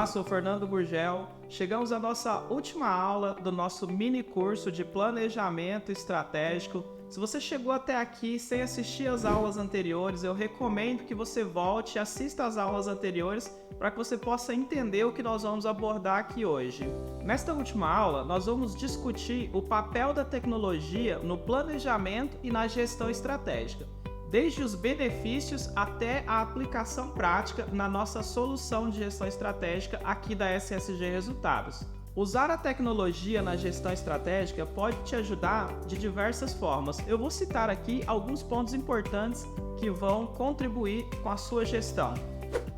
Olá, sou Fernando Gurgel. Chegamos à nossa última aula do nosso mini curso de planejamento estratégico. Se você chegou até aqui sem assistir às aulas anteriores, eu recomendo que você volte e assista às aulas anteriores para que você possa entender o que nós vamos abordar aqui hoje. Nesta última aula, nós vamos discutir o papel da tecnologia no planejamento e na gestão estratégica, desde os benefícios até a aplicação prática na nossa solução de gestão estratégica aqui da SSG Resultados. Usar a tecnologia na gestão estratégica pode te ajudar de diversas formas. Eu vou citar aqui alguns pontos importantes que vão contribuir com a sua gestão.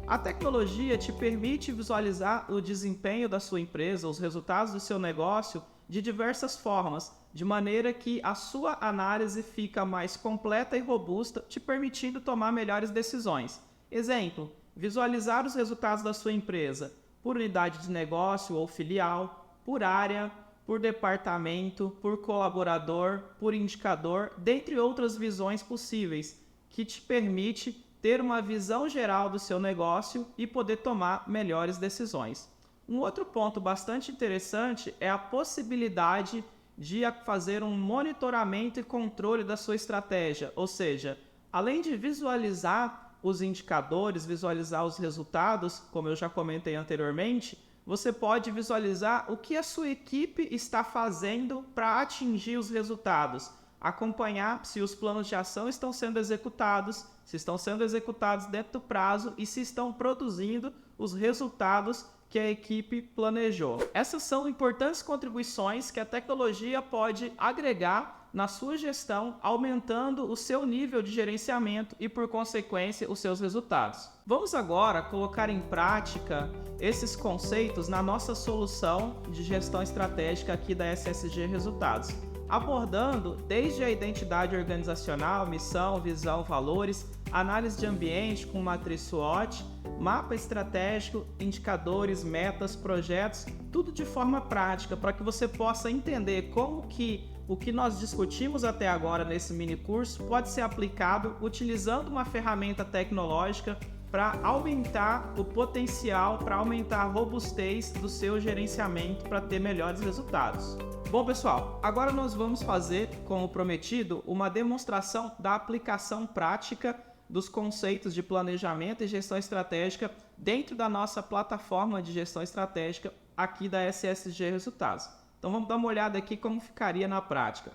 A tecnologia te permite visualizar o desempenho da sua empresa, os resultados do seu negócio de diversas formas, de maneira que a sua análise fica mais completa e robusta, te permitindo tomar melhores decisões. Exemplo, visualizar os resultados da sua empresa por unidade de negócio ou filial, por área, por departamento, por colaborador, por indicador, dentre outras visões possíveis, que te permite ter uma visão geral do seu negócio e poder tomar melhores decisões. Um outro ponto bastante interessante é a possibilidade de fazer um monitoramento e controle da sua estratégia, ou seja, além de visualizar os indicadores, visualizar os resultados, como eu já comentei anteriormente, você pode visualizar o que a sua equipe está fazendo para atingir os resultados, acompanhar se os planos de ação estão sendo executados, se estão sendo executados dentro do prazo e se estão produzindo os resultados que a equipe planejou. Essas são importantes contribuições que a tecnologia pode agregar na sua gestão, aumentando o seu nível de gerenciamento e, por consequência, os seus resultados. Vamos agora colocar em prática esses conceitos na nossa solução de gestão estratégica aqui da SSG Resultados, abordando desde a identidade organizacional, missão, visão, valores, análise de ambiente com matriz SWOT, mapa estratégico, indicadores, metas, projetos, tudo de forma prática para que você possa entender como que o que nós discutimos até agora nesse mini curso pode ser aplicado utilizando uma ferramenta tecnológica para aumentar o potencial, para aumentar a robustez do seu gerenciamento para ter melhores resultados. Bom, pessoal, agora nós vamos fazer, como prometido, uma demonstração da aplicação prática dos conceitos de planejamento e gestão estratégica dentro da nossa plataforma de gestão estratégica aqui da SSG Resultados. Então vamos dar uma olhada aqui como ficaria na prática.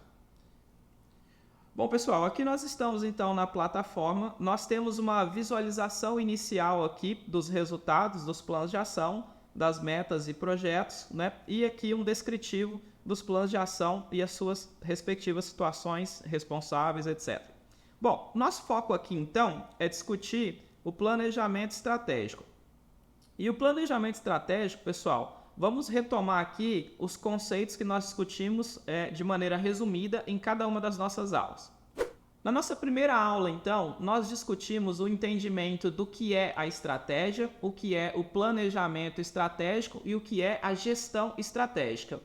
Bom, pessoal, aqui nós estamos então na plataforma, nós temos uma visualização inicial aqui dos resultados dos planos de ação, das metas e projetos, né? E aqui um descritivo dos planos de ação e as suas respectivas situações, responsáveis, etc. Bom, nosso foco aqui então é discutir o planejamento estratégico. E o planejamento estratégico, pessoal, vamos retomar aqui os conceitos que nós discutimos de maneira resumida em cada uma das nossas aulas. Na nossa primeira aula, então, nós discutimos o entendimento do que é a estratégia, o que é o planejamento estratégico e o que é a gestão estratégica.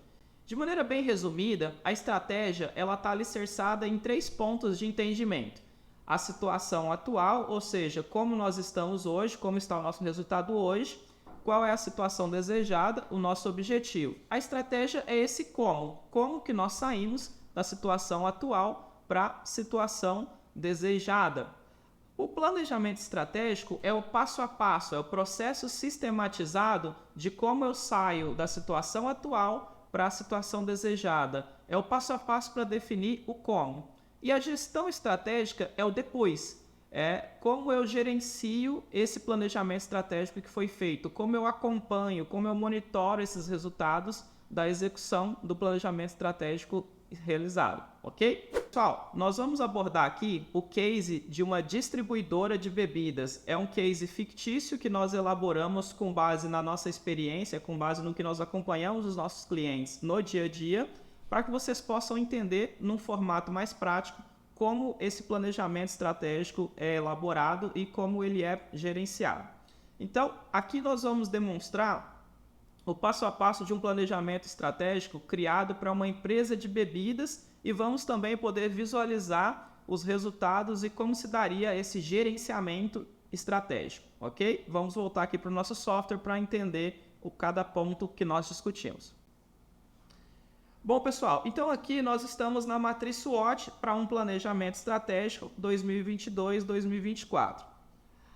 De maneira bem resumida, a estratégia está alicerçada em 3 pontos de entendimento. A situação atual, ou seja, como nós estamos hoje, como está o nosso resultado hoje, qual é a situação desejada, o nosso objetivo. A estratégia é esse como que nós saímos da situação atual para a situação desejada. O planejamento estratégico é o passo a passo, é o processo sistematizado de como eu saio da situação atual para a situação desejada. É o passo a passo para definir o como. E a gestão estratégica é o depois. É como eu gerencio esse planejamento estratégico que foi feito, como eu acompanho, como eu monitoro esses resultados da execução do planejamento estratégico realizado, ok? Pessoal, nós vamos abordar aqui o case de uma distribuidora de bebidas. É um case fictício que nós elaboramos com base na nossa experiência, com base no que nós acompanhamos os nossos clientes no dia a dia, para que vocês possam entender num formato mais prático como esse planejamento estratégico é elaborado e como ele é gerenciado. Então, aqui nós vamos demonstrar o passo a passo de um planejamento estratégico criado para uma empresa de bebidas e vamos também poder visualizar os resultados e como se daria esse gerenciamento estratégico, ok? Vamos voltar aqui para o nosso software para entender cada ponto que nós discutimos. Bom, pessoal, então aqui nós estamos na matriz SWOT para um planejamento estratégico 2022-2024.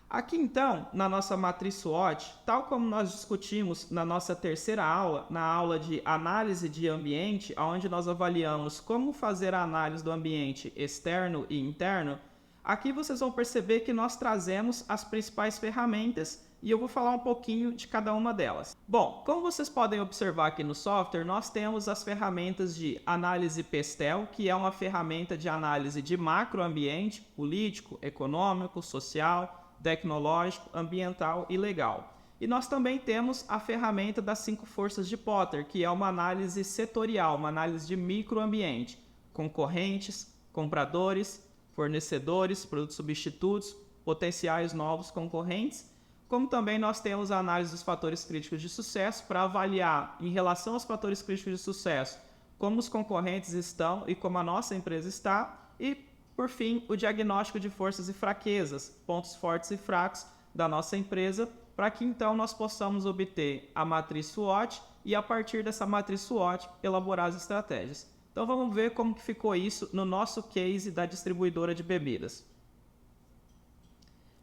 Aqui, então, na nossa matriz SWOT, tal como nós discutimos na nossa terceira aula, na aula de análise de ambiente, onde nós avaliamos como fazer a análise do ambiente externo e interno, aqui vocês vão perceber que nós trazemos as principais ferramentas e eu vou falar um pouquinho de cada uma delas. Bom, como vocês podem observar aqui no software, nós temos as ferramentas de análise PESTEL, que é uma ferramenta de análise de macroambiente, político, econômico, social, tecnológico, ambiental e legal. E nós também temos a ferramenta das 5 forças de Potter, que é uma análise setorial, uma análise de microambiente, concorrentes, compradores, fornecedores, produtos substitutos, potenciais novos concorrentes, como também nós temos a análise dos fatores críticos de sucesso para avaliar, em relação aos fatores críticos de sucesso, como os concorrentes estão e como a nossa empresa está, e, por fim, o diagnóstico de forças e fraquezas, pontos fortes e fracos da nossa empresa, para que então nós possamos obter a matriz SWOT e, a partir dessa matriz SWOT, elaborar as estratégias. Então vamos ver como que ficou isso no nosso case da distribuidora de bebidas.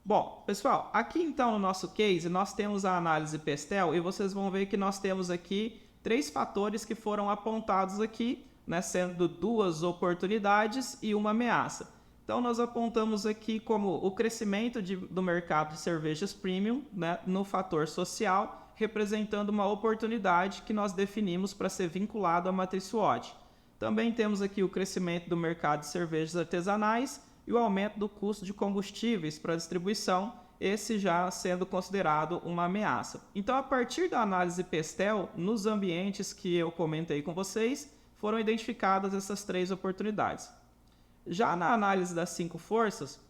Bom, pessoal, aqui então no nosso case nós temos a análise PESTEL e vocês vão ver que nós temos aqui 3 fatores que foram apontados aqui, né, sendo 2 oportunidades e uma ameaça. Então nós apontamos aqui como o crescimento do mercado de cervejas premium, né, no fator social, representando uma oportunidade que nós definimos para ser vinculado à matriz SWOT. Também temos aqui o crescimento do mercado de cervejas artesanais e o aumento do custo de combustíveis para distribuição, esse já sendo considerado uma ameaça. Então, a partir da análise PESTEL, nos ambientes que eu comentei com vocês, foram identificadas essas 3 oportunidades. Já na análise das 5 forças,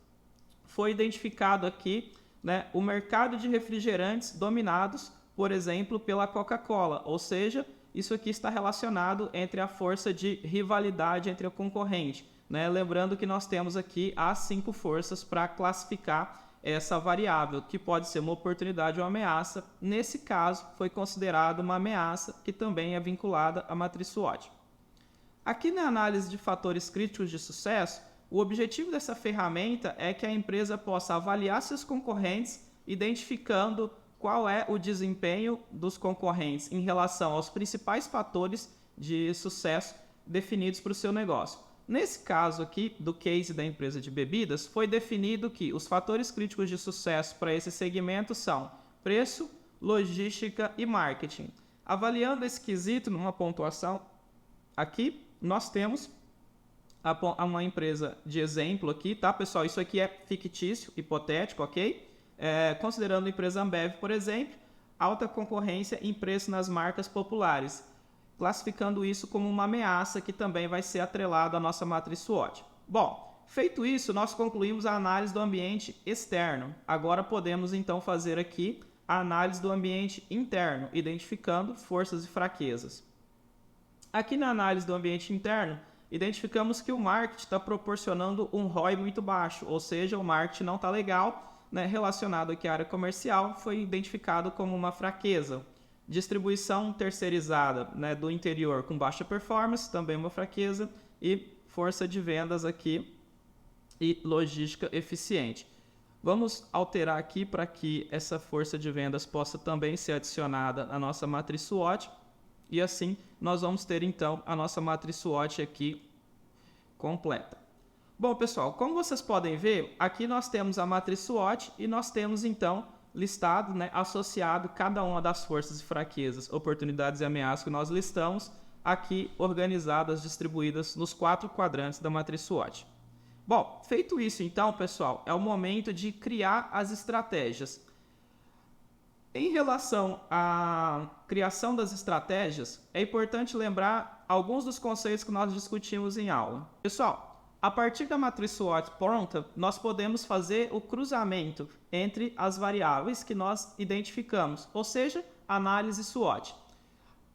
foi identificado aqui, né, o mercado de refrigerantes dominados, por exemplo, pela Coca-Cola, ou seja, isso aqui está relacionado entre a força de rivalidade entre o concorrente. Né? Lembrando que nós temos aqui as 5 forças para classificar essa variável, que pode ser uma oportunidade ou uma ameaça. Nesse caso, foi considerada uma ameaça, que também é vinculada à matriz SWOT. Aqui na análise de fatores críticos de sucesso, o objetivo dessa ferramenta é que a empresa possa avaliar seus concorrentes, identificando qual é o desempenho dos concorrentes em relação aos principais fatores de sucesso definidos para o seu negócio. Nesse caso aqui, do case da empresa de bebidas, foi definido que os fatores críticos de sucesso para esse segmento são preço, logística e marketing. Avaliando esse quesito numa pontuação, aqui nós temos uma empresa de exemplo aqui, tá, pessoal? Isso aqui é fictício, hipotético, ok? Considerando a empresa Ambev, por exemplo, alta concorrência em preço nas marcas populares, classificando isso como uma ameaça que também vai ser atrelado à nossa matriz SWOT. Bom, feito isso, nós concluímos a análise do ambiente externo. Agora podemos então fazer aqui a análise do ambiente interno, identificando forças e fraquezas. Aqui na análise do ambiente interno, identificamos que o marketing está proporcionando um ROI muito baixo, ou seja, o marketing não está legal, né, relacionado aqui à área comercial, foi identificado como uma fraqueza. Distribuição terceirizada, né, do interior com baixa performance, também uma fraqueza, e força de vendas aqui e logística eficiente. Vamos alterar aqui para que essa força de vendas possa também ser adicionada à nossa matriz SWOT, e assim nós vamos ter então a nossa matriz SWOT aqui completa. Bom, pessoal, como vocês podem ver, aqui nós temos a matriz SWOT e nós temos então listado, né, associado cada uma das forças e fraquezas, oportunidades e ameaças que nós listamos, aqui organizadas, distribuídas nos 4 quadrantes da matriz SWOT. Bom, feito isso então, pessoal, é o momento de criar as estratégias. Em relação à criação das estratégias, é importante lembrar alguns dos conceitos que nós discutimos em aula. Pessoal, a partir da matriz SWOT pronta, nós podemos fazer o cruzamento entre as variáveis que nós identificamos, ou seja, análise SWOT.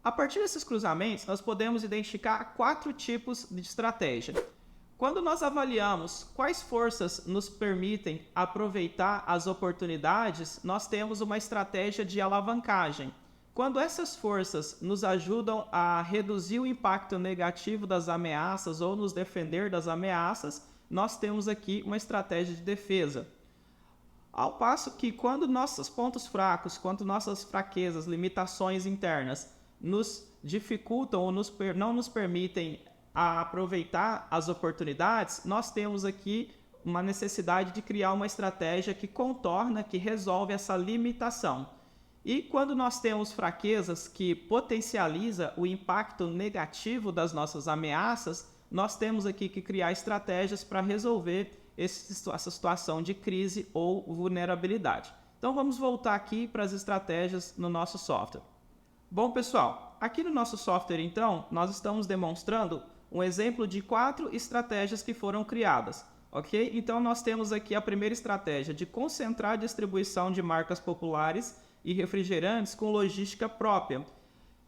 A partir desses cruzamentos, nós podemos identificar 4 tipos de estratégia. Quando nós avaliamos quais forças nos permitem aproveitar as oportunidades, nós temos uma estratégia de alavancagem. Quando essas forças nos ajudam a reduzir o impacto negativo das ameaças ou nos defender das ameaças, nós temos aqui uma estratégia de defesa. Ao passo que quando nossos pontos fracos, quando nossas fraquezas, limitações internas nos dificultam ou não nos permitem aproveitar as oportunidades, nós temos aqui uma necessidade de criar uma estratégia que contorna, que resolve essa limitação. E quando nós temos fraquezas que potencializa o impacto negativo das nossas ameaças, nós temos aqui que criar estratégias para resolver essa situação de crise ou vulnerabilidade. Então vamos voltar aqui para as estratégias no nosso software. Bom, pessoal, aqui no nosso software, então, nós estamos demonstrando um exemplo de 4 estratégias que foram criadas. Ok? Então nós temos aqui a primeira estratégia de concentrar a distribuição de marcas populares e refrigerantes com logística própria,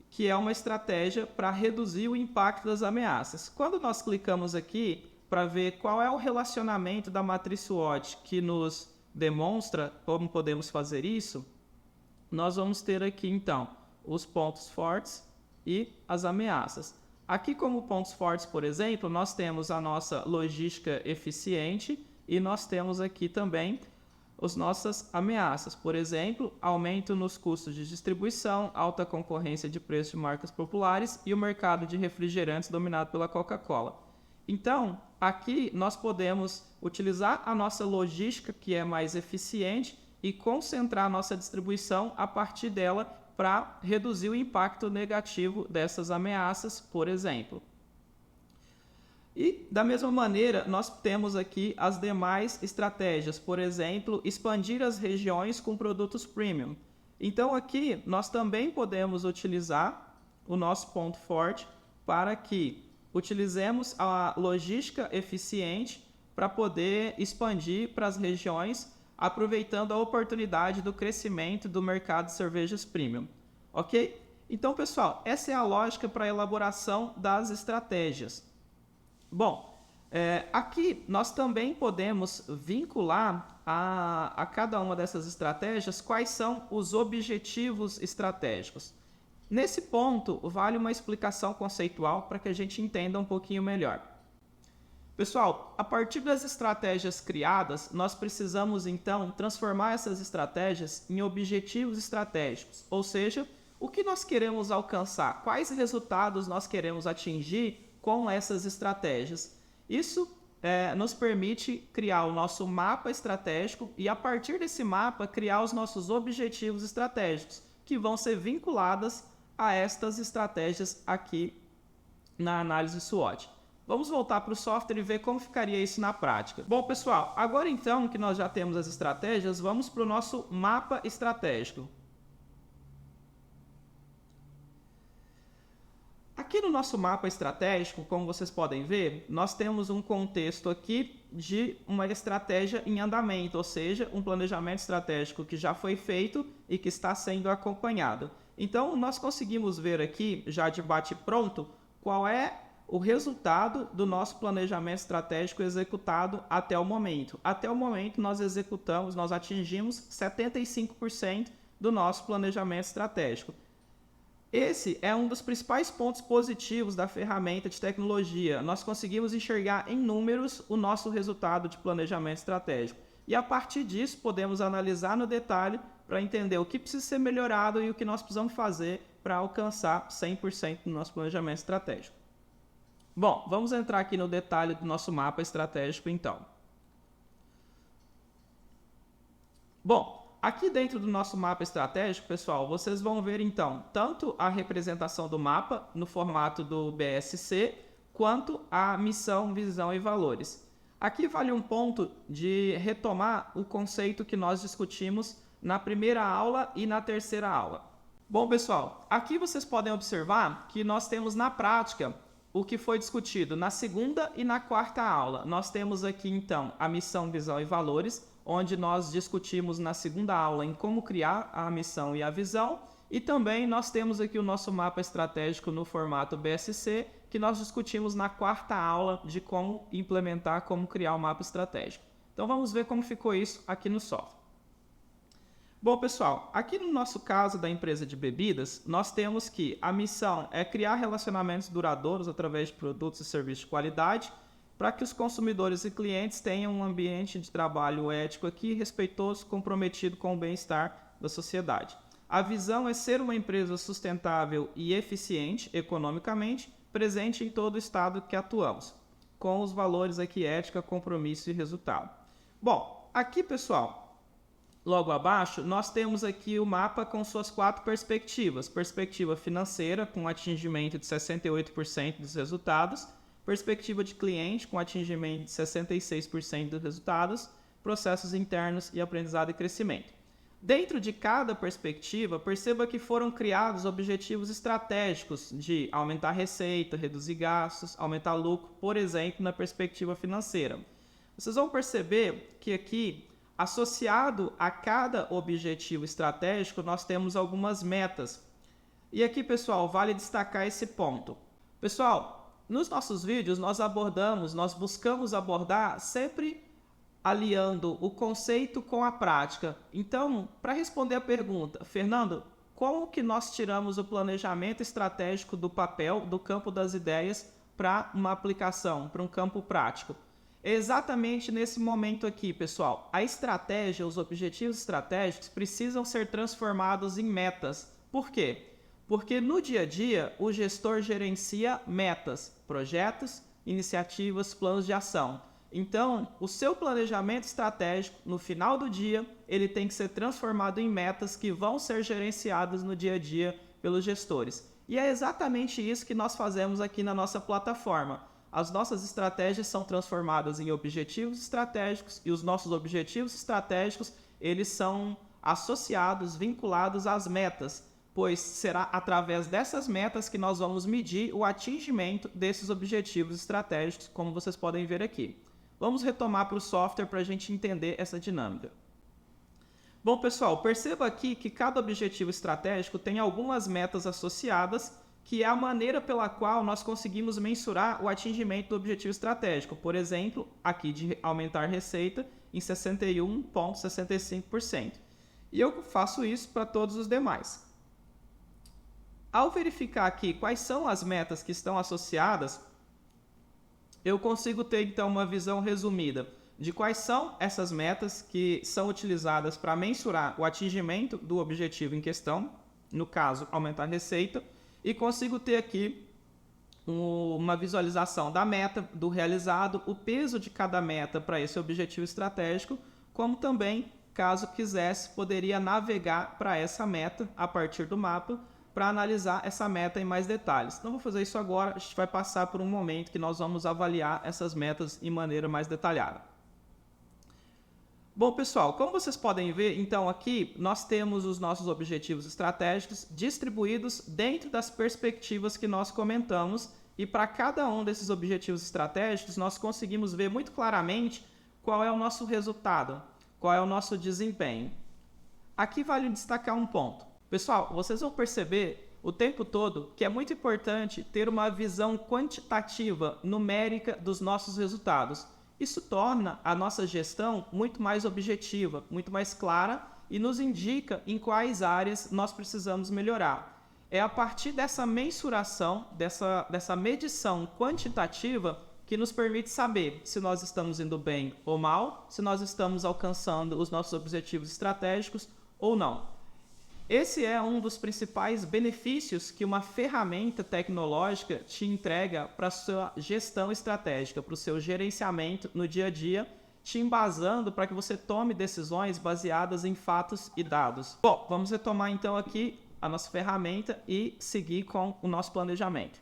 que é uma estratégia para reduzir o impacto das ameaças. Quando nós clicamos aqui para ver qual é o relacionamento da matriz SWOT que nos demonstra como podemos fazer isso, nós vamos ter aqui então os pontos fortes e as ameaças. Aqui como pontos fortes, por exemplo, nós temos a nossa logística eficiente e nós temos aqui também as nossas ameaças. Por exemplo, aumento nos custos de distribuição, alta concorrência de preços de marcas populares e o mercado de refrigerantes dominado pela Coca-Cola. Então, aqui nós podemos utilizar a nossa logística, que é mais eficiente, e concentrar a nossa distribuição a partir dela para reduzir o impacto negativo dessas ameaças, por exemplo. E, da mesma maneira, nós temos aqui as demais estratégias, por exemplo, expandir as regiões com produtos premium. Então, aqui, nós também podemos utilizar o nosso ponto forte para que utilizemos a logística eficiente para poder expandir para as regiões, aproveitando a oportunidade do crescimento do mercado de cervejas premium. Ok? Então, pessoal, essa é a lógica para a elaboração das estratégias. Bom, aqui nós também podemos vincular a cada uma dessas estratégias quais são os objetivos estratégicos. Nesse ponto, vale uma explicação conceitual para que a gente entenda um pouquinho melhor. Pessoal, a partir das estratégias criadas, nós precisamos então transformar essas estratégias em objetivos estratégicos, ou seja, o que nós queremos alcançar, quais resultados nós queremos atingir com essas estratégias. Isso nos permite criar o nosso mapa estratégico e, a partir desse mapa, criar os nossos objetivos estratégicos, que vão ser vinculadas a estas estratégias aqui na análise SWOT. Vamos voltar para o software e ver como ficaria isso na prática. Bom, pessoal, agora então que nós já temos as estratégias, vamos para o nosso mapa estratégico. Aqui no nosso mapa estratégico, como vocês podem ver, nós temos um contexto aqui de uma estratégia em andamento, ou seja, um planejamento estratégico que já foi feito e que está sendo acompanhado. Então, nós conseguimos ver aqui, já de bate-pronto, qual é o resultado do nosso planejamento estratégico executado até o momento. Até o momento, nós atingimos 75% do nosso planejamento estratégico. Esse é um dos principais pontos positivos da ferramenta de tecnologia. Nós conseguimos enxergar em números o nosso resultado de planejamento estratégico. E a partir disso, podemos analisar no detalhe para entender o que precisa ser melhorado e o que nós precisamos fazer para alcançar 100% do nosso planejamento estratégico. Bom, vamos entrar aqui no detalhe do nosso mapa estratégico, então. Bom, aqui dentro do nosso mapa estratégico, pessoal, vocês vão ver, então, tanto a representação do mapa no formato do BSC, quanto a missão, visão e valores. Aqui vale um ponto de retomar o conceito que nós discutimos na primeira aula e na terceira aula. Bom, pessoal, aqui vocês podem observar que nós temos na prática o que foi discutido na segunda e na quarta aula. Nós temos aqui, então, a missão, visão e valores, onde nós discutimos na segunda aula em como criar a missão e a visão, e também nós temos aqui o nosso mapa estratégico no formato BSC, que nós discutimos na quarta aula de como implementar, como criar o mapa estratégico. Então vamos ver como ficou isso aqui no software. Bom, pessoal, aqui no nosso caso da empresa de bebidas, nós temos que a missão é criar relacionamentos duradouros através de produtos e serviços de qualidade para que os consumidores e clientes tenham um ambiente de trabalho ético aqui, respeitoso, comprometido com o bem-estar da sociedade. A visão é ser uma empresa sustentável e eficiente economicamente, presente em todo o estado que atuamos, com os valores aqui ética, compromisso e resultado. Bom, aqui, pessoal, logo abaixo, nós temos aqui o mapa com suas 4 perspectivas. Perspectiva financeira, com atingimento de 68% dos resultados. Perspectiva de cliente, com atingimento de 66% dos resultados. Processos internos e aprendizado e crescimento. Dentro de cada perspectiva, perceba que foram criados objetivos estratégicos de aumentar a receita, reduzir gastos, aumentar lucro, por exemplo, na perspectiva financeira. Vocês vão perceber que aqui, associado a cada objetivo estratégico, nós temos algumas metas. E aqui, pessoal, vale destacar esse ponto. Pessoal, nos nossos vídeos nós buscamos abordar sempre aliando o conceito com a prática. Então, para responder a pergunta, Fernando, como que nós tiramos o planejamento estratégico do papel, do campo das ideias, para uma aplicação, para um campo prático? É exatamente nesse momento aqui, pessoal. A estratégia, os objetivos estratégicos precisam ser transformados em metas. Por quê? Porque no dia a dia, o gestor gerencia metas, projetos, iniciativas, planos de ação. Então, o seu planejamento estratégico, no final do dia, ele tem que ser transformado em metas que vão ser gerenciadas no dia a dia pelos gestores. E é exatamente isso que nós fazemos aqui na nossa plataforma. As nossas estratégias são transformadas em objetivos estratégicos e os nossos objetivos estratégicos, eles são associados, vinculados às metas, pois será através dessas metas que nós vamos medir o atingimento desses objetivos estratégicos, como vocês podem ver aqui. Vamos retomar para o software para a gente entender essa dinâmica. Bom, pessoal, perceba aqui que cada objetivo estratégico tem algumas metas associadas, que é a maneira pela qual nós conseguimos mensurar o atingimento do objetivo estratégico. Por exemplo, aqui de aumentar receita em 61,65%. E eu faço isso para todos os demais. Ao verificar aqui quais são as metas que estão associadas, eu consigo ter então uma visão resumida de quais são essas metas que são utilizadas para mensurar o atingimento do objetivo em questão, no caso, aumentar a receita, e consigo ter aqui uma visualização da meta, do realizado, o peso de cada meta para esse objetivo estratégico, como também, caso quisesse, poderia navegar para essa meta a partir do mapa para analisar essa meta em mais detalhes. Não vou fazer isso agora, a gente vai passar por um momento que nós vamos avaliar essas metas em maneira mais detalhada. Bom, pessoal, como vocês podem ver, então aqui nós temos os nossos objetivos estratégicos distribuídos dentro das perspectivas que nós comentamos, e para cada um desses objetivos estratégicos nós conseguimos ver muito claramente qual é o nosso resultado, qual é o nosso desempenho. Aqui vale destacar um ponto. Pessoal, vocês vão perceber o tempo todo que é muito importante ter uma visão quantitativa, numérica dos nossos resultados. Isso torna a nossa gestão muito mais objetiva, muito mais clara e nos indica em quais áreas nós precisamos melhorar. É a partir dessa mensuração, dessa medição quantitativa, que nos permite saber se nós estamos indo bem ou mal, se nós estamos alcançando os nossos objetivos estratégicos ou não. Esse é um dos principais benefícios que uma ferramenta tecnológica te entrega para a sua gestão estratégica, para o seu gerenciamento no dia a dia, te embasando para que você tome decisões baseadas em fatos e dados. Bom, vamos retomar então aqui a nossa ferramenta e seguir com o nosso planejamento.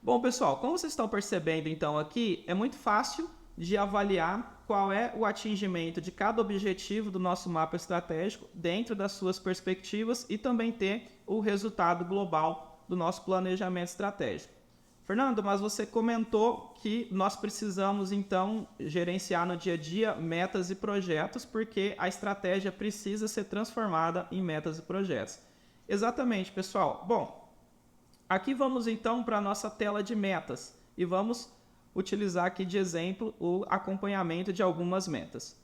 Bom, pessoal, como vocês estão percebendo então aqui, é muito fácil de avaliar qual é o atingimento de cada objetivo do nosso mapa estratégico dentro das suas perspectivas e também ter o resultado global do nosso planejamento estratégico. Fernando, mas você comentou que nós precisamos então gerenciar no dia a dia metas e projetos porque a estratégia precisa ser transformada em metas e projetos. Exatamente, pessoal. Bom, aqui vamos então para a nossa tela de metas e vamos utilizar aqui de exemplo o acompanhamento de algumas metas.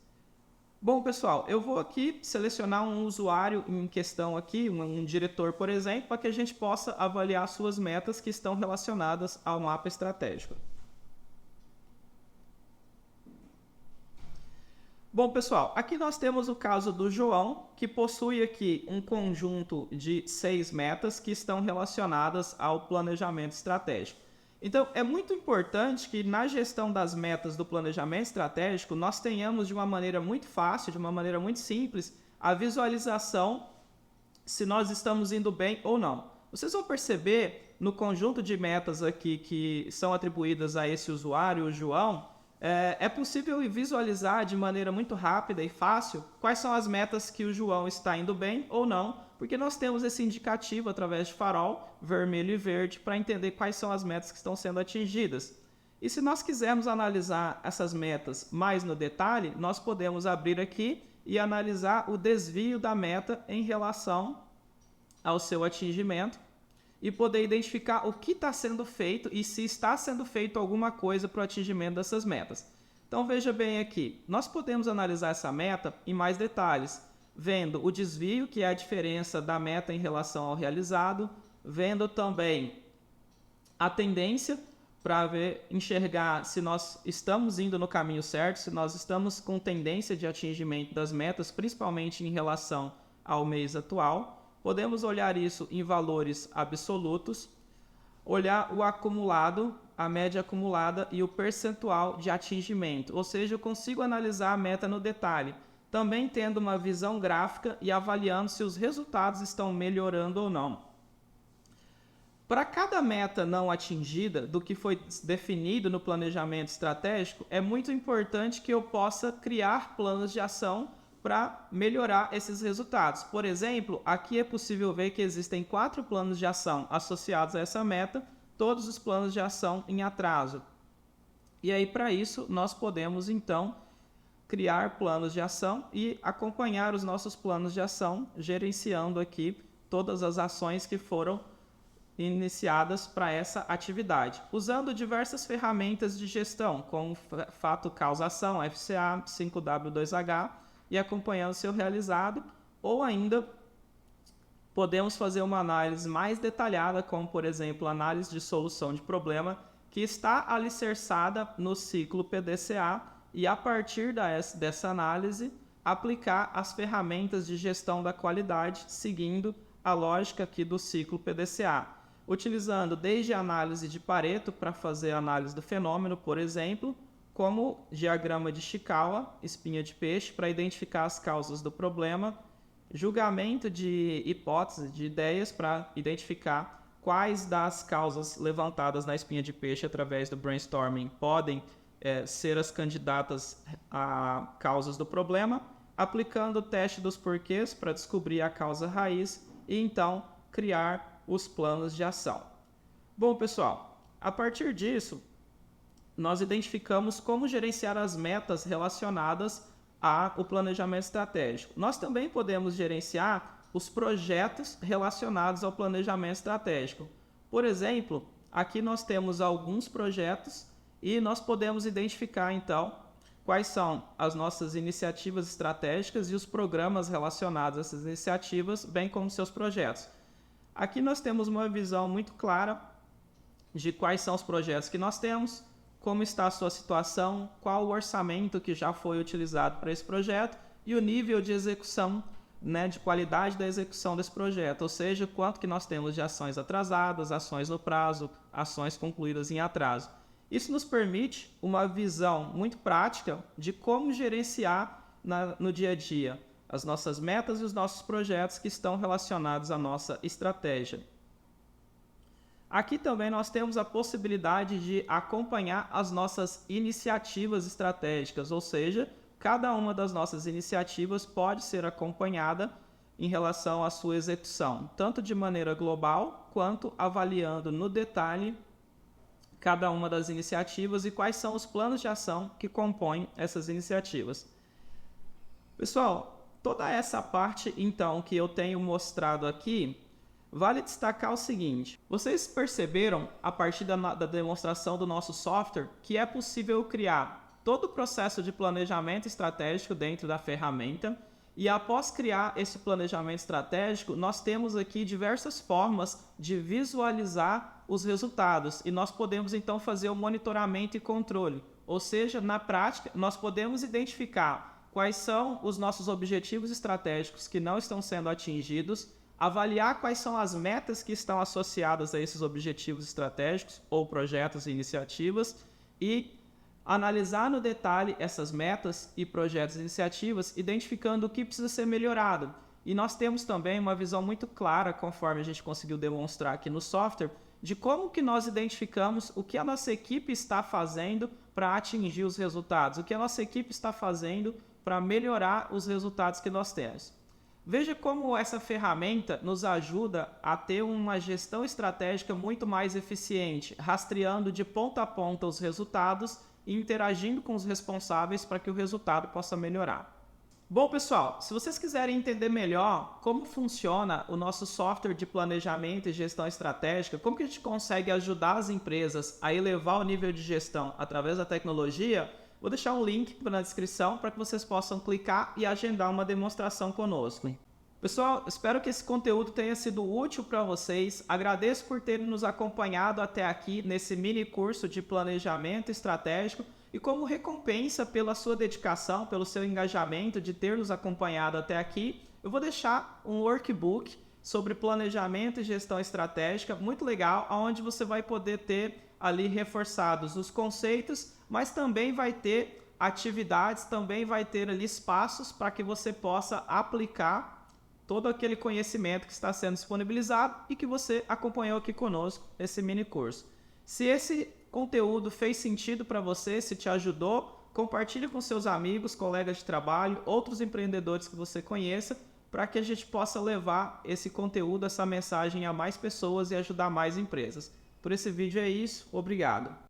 Bom, pessoal, eu vou aqui selecionar um usuário em questão aqui, um diretor, por exemplo, para que a gente possa avaliar suas metas que estão relacionadas ao mapa estratégico. Bom, pessoal, aqui nós temos o caso do João, que possui aqui um conjunto de 6 metas que estão relacionadas ao planejamento estratégico. Então, é muito importante que na gestão das metas do planejamento estratégico, nós tenhamos de uma maneira muito fácil, de uma maneira muito simples, a visualização se nós estamos indo bem ou não. Vocês vão perceber no conjunto de metas aqui que são atribuídas a esse usuário, o João, é possível visualizar de maneira muito rápida e fácil quais são as metas que o João está indo bem ou não, porque nós temos esse indicativo através de farol vermelho e verde para entender quais são as metas que estão sendo atingidas. E se nós quisermos analisar essas metas mais no detalhe, nós podemos abrir aqui e analisar o desvio da meta em relação ao seu atingimento e poder identificar o que está sendo feito e se está sendo feito alguma coisa para o atingimento dessas metas. Então veja bem aqui, nós podemos analisar essa meta em mais detalhes, vendo o desvio, que é a diferença da meta em relação ao realizado, vendo também a tendência para enxergar se nós estamos indo no caminho certo, se nós estamos com tendência de atingimento das metas, principalmente em relação ao mês atual. Podemos olhar isso em valores absolutos, olhar o acumulado, a média acumulada e o percentual de atingimento, ou seja, eu consigo analisar a meta no detalhe, também tendo uma visão gráfica e avaliando se os resultados estão melhorando ou não. Para cada meta não atingida do que foi definido no planejamento estratégico, é muito importante que eu possa criar planos de ação para melhorar esses resultados. Por exemplo, aqui é possível ver que existem 4 planos de ação associados a essa meta, todos os planos de ação em atraso. E aí, para isso, nós podemos, então, criar planos de ação e acompanhar os nossos planos de ação, gerenciando aqui todas as ações que foram iniciadas para essa atividade, usando diversas ferramentas de gestão, como fato causa-ação, FCA, 5W2H, e acompanhando seu realizado, ou ainda podemos fazer uma análise mais detalhada, como por exemplo, análise de solução de problema, que está alicerçada no ciclo PDCA, e a partir dessa análise, aplicar as ferramentas de gestão da qualidade, seguindo a lógica aqui do ciclo PDCA, utilizando desde a análise de Pareto para fazer a análise do fenômeno, por exemplo, como diagrama de Chikawa, espinha de peixe, para identificar as causas do problema, julgamento de hipóteses, de ideias, para identificar quais das causas levantadas na espinha de peixe através do brainstorming podem ser as candidatas a causas do problema, aplicando o teste dos porquês para descobrir a causa raiz e então criar os planos de ação. Bom, pessoal, a partir disso, nós identificamos como gerenciar as metas relacionadas ao planejamento estratégico. Nós também podemos gerenciar os projetos relacionados ao planejamento estratégico. Por exemplo, aqui nós temos alguns projetos e nós podemos identificar, então, quais são as nossas iniciativas estratégicas e os programas relacionados a essas iniciativas, bem como seus projetos. Aqui nós temos uma visão muito clara de quais são os projetos que nós temos, como está a sua situação, qual o orçamento que já foi utilizado para esse projeto e o nível de execução, de qualidade da execução desse projeto, ou seja, quanto que nós temos de ações atrasadas, ações no prazo, ações concluídas em atraso. Isso nos permite uma visão muito prática de como gerenciar no dia a dia as nossas metas e os nossos projetos que estão relacionados à nossa estratégia. Aqui também nós temos a possibilidade de acompanhar as nossas iniciativas estratégicas, ou seja, cada uma das nossas iniciativas pode ser acompanhada em relação à sua execução, tanto de maneira global, quanto avaliando no detalhe cada uma das iniciativas e quais são os planos de ação que compõem essas iniciativas. Pessoal, toda essa parte, então, que eu tenho mostrado aqui, vale destacar o seguinte: vocês perceberam, a partir da demonstração do nosso software, que é possível criar todo o processo de planejamento estratégico dentro da ferramenta. E após criar esse planejamento estratégico, nós temos aqui diversas formas de visualizar os resultados e nós podemos então fazer o monitoramento e controle. Ou seja, na prática, nós podemos identificar quais são os nossos objetivos estratégicos que não estão sendo atingidos, avaliar quais são as metas que estão associadas a esses objetivos estratégicos ou projetos e iniciativas e analisar no detalhe essas metas e projetos e iniciativas, identificando o que precisa ser melhorado. E nós temos também uma visão muito clara, conforme a gente conseguiu demonstrar aqui no software, de como que nós identificamos o que a nossa equipe está fazendo para atingir os resultados, o que a nossa equipe está fazendo para melhorar os resultados que nós temos. Veja como essa ferramenta nos ajuda a ter uma gestão estratégica muito mais eficiente, rastreando de ponta a ponta os resultados e interagindo com os responsáveis para que o resultado possa melhorar. Bom, pessoal, se vocês quiserem entender melhor como funciona o nosso software de planejamento e gestão estratégica, como que a gente consegue ajudar as empresas a elevar o nível de gestão através da tecnologia, vou deixar um link na descrição para que vocês possam clicar e agendar uma demonstração conosco. Pessoal, espero que esse conteúdo tenha sido útil para vocês. Agradeço por terem nos acompanhado até aqui nesse mini curso de planejamento estratégico e como recompensa pela sua dedicação, pelo seu engajamento de ter nos acompanhado até aqui, eu vou deixar um workbook sobre planejamento e gestão estratégica muito legal, onde você vai poder ter ali reforçados os conceitos, mas também vai ter atividades, também vai ter ali espaços para que você possa aplicar todo aquele conhecimento que está sendo disponibilizado e que você acompanhou aqui conosco nesse mini curso. Se esse conteúdo fez sentido para você, se te ajudou, compartilhe com seus amigos, colegas de trabalho, outros empreendedores que você conheça, para que a gente possa levar esse conteúdo, essa mensagem a mais pessoas e ajudar mais empresas. Por esse vídeo é isso, obrigado.